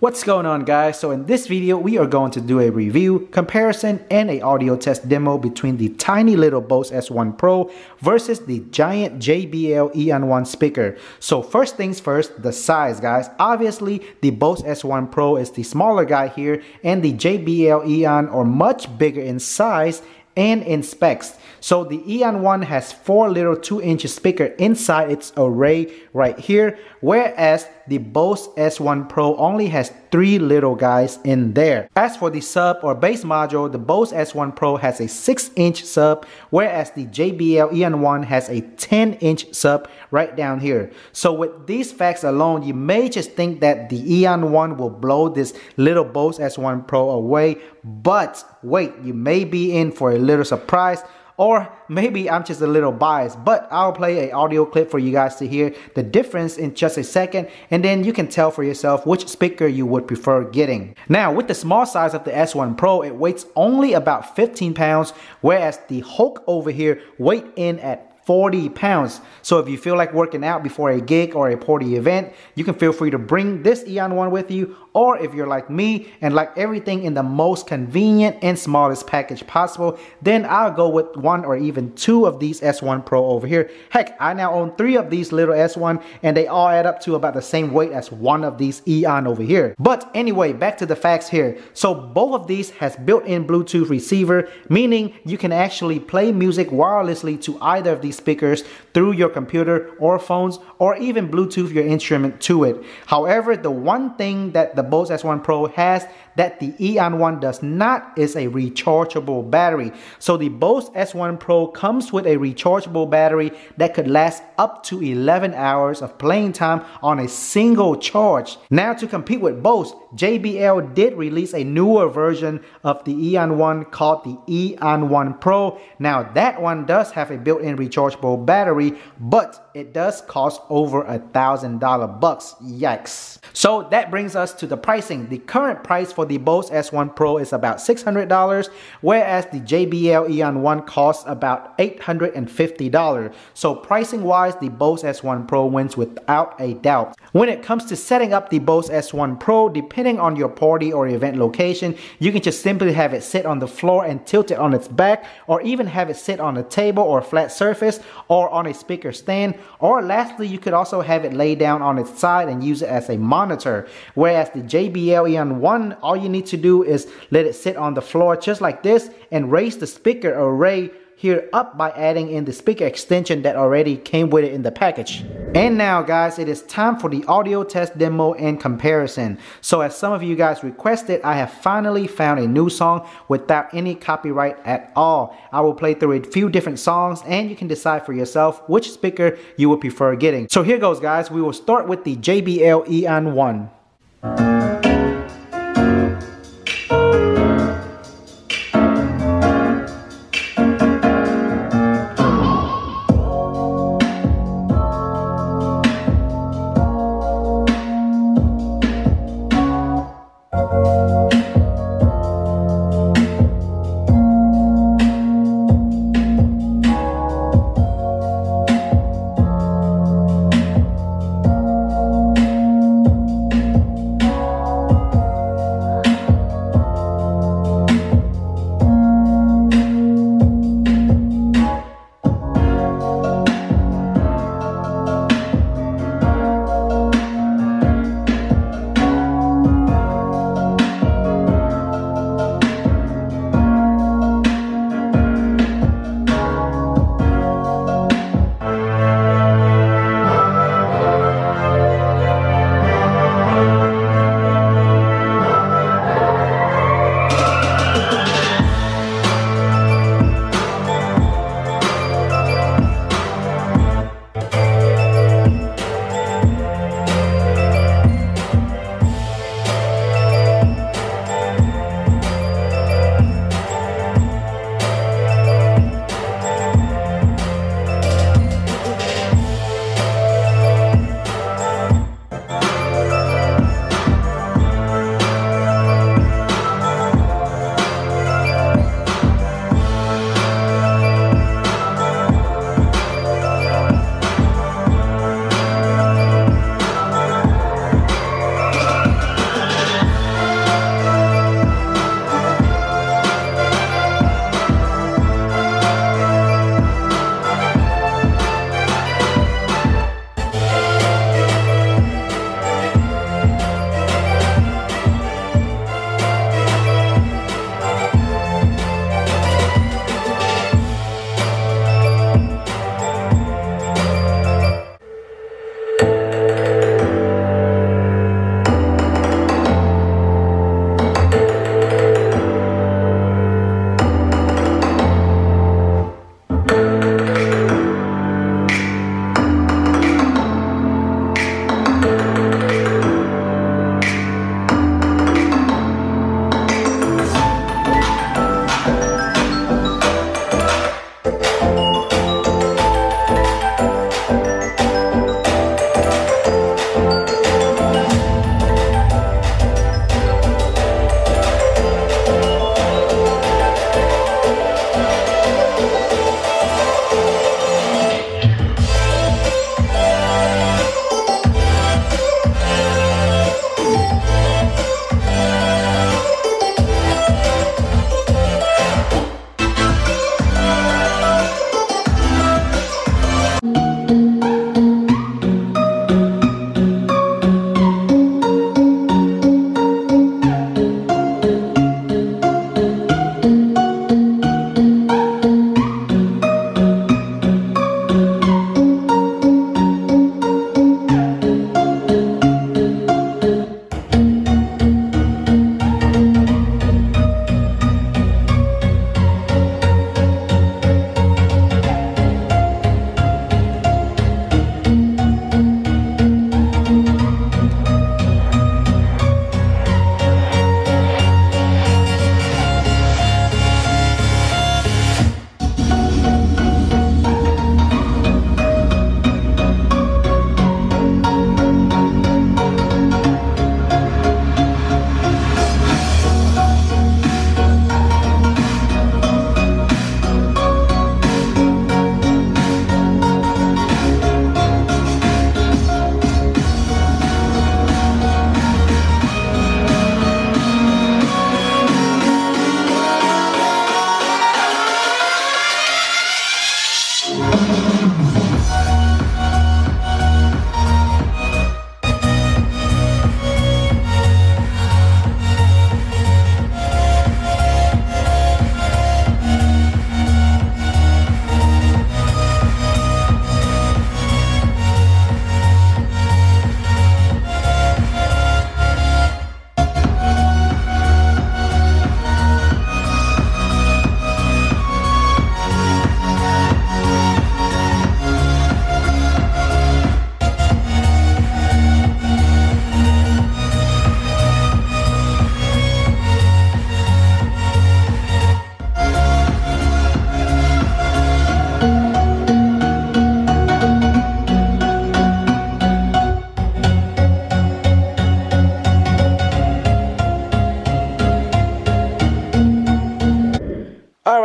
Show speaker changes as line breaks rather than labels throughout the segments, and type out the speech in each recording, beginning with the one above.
What's going on, guys? So in this video we are going to do a review, comparison, and a audio test demo between the tiny little Bose S1 Pro versus the giant JBL EON 1 speaker. So first things first, the size, guys. Obviously the Bose S1 Pro is the smaller guy here, and the JBL EON are much bigger in size and in specs. So the EON 1 has 4 little 2-inch speaker inside its array right here, whereas the Bose S1 Pro only has 3 little guys in there. As for the sub or bass module, the Bose S1 Pro has a 6-inch sub, whereas the JBL EON 1 has a 10-inch sub right down here. So with these facts alone, you may just think that the EON 1 will blow this little Bose S1 Pro away, but wait, you may be in for a little surprise. Or maybe I'm just a little biased, but I'll play an audio clip for you guys to hear the difference in just a second, and then you can tell for yourself which speaker you would prefer getting. Now, with the small size of the S1 Pro, it weighs only about 15 pounds, whereas the Hulk over here weighed in at 40 pounds. So if you feel like working out before a gig or a party event, you can feel free to bring this EON 1 with you. Or if you're like me and like everything in the most convenient and smallest package possible, then I'll go with 1 or even 2 of these S1 Pro over here. Heck, I now own 3 of these little S1, and they all add up to about the same weight as 1 of these EON over here. But anyway, back to the facts here. So both of these has built-in Bluetooth receiver, meaning you can actually play music wirelessly to either of these speakers through your computer or phones, or even Bluetooth your instrument to it. However, the one thing that the Bose S1 Pro has that the EON 1 does not is a rechargeable battery. So the Bose S1 Pro comes with a rechargeable battery that could last up to 11 hours of playing time on a single charge. Now, to compete with Bose, JBL did release a newer version of the EON 1 called the EON 1 Pro. Now that one does have a built-in rechargeable battery, but it does cost over $1,000 bucks. Yikes. So that brings us to the pricing. The current price for the Bose S1 Pro is about $600, whereas the JBL EON 1 costs about $850. So pricing wise, the Bose S1 Pro wins without a doubt. When it comes to setting up the Bose S1 Pro, depending on your party or event location, you can just simply have it sit on the floor and tilt it on its back, or even have it sit on a table or flat surface, or on a speaker stand, or lastly, you could also have it lay down on its side and use it as a monitor. Whereas the JBL EON 1, all you need to do is let it sit on the floor just like this and raise the speaker array here up by adding in the speaker extension that already came with it in the package. And now, guys, it is time for the audio test demo and comparison. So as some of you guys requested, I have finally found a new song without any copyright at all. I will play through a few different songs, and you can decide for yourself which speaker you would prefer getting. So here goes, guys. We will start with the JBL EON 1.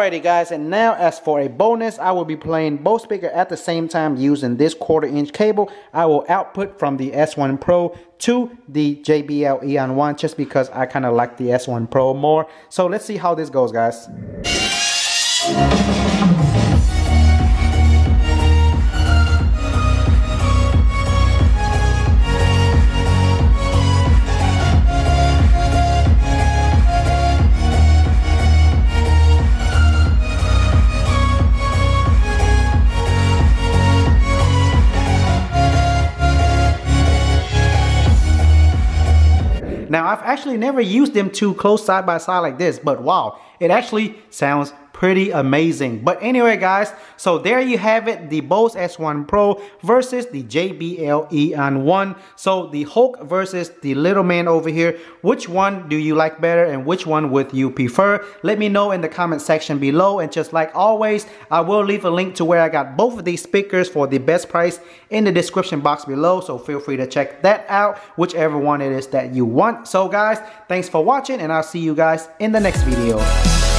Alrighty guys, and now as for a bonus, I will be playing both speakers at the same time using this 1/4" cable. I will output from the S1 Pro to the JBL EON 1 just because I kind of like the S1 Pro more. So let's see how this goes, guys. Now, I've actually never used them too close side by side like this, but wow, it actually sounds pretty amazing. But anyway guys, so there you have it, the Bose S1 Pro versus the JBL EON 1. So the Hulk versus the little man over here. Which one do you like better and which one would you prefer? Let me know in the comment section below, and just like always, I will leave a link to where I got both of these speakers for the best price in the description box below, so feel free to check that out, whichever one it is that you want. So guys, thanks for watching, and I'll see you guys in the next video.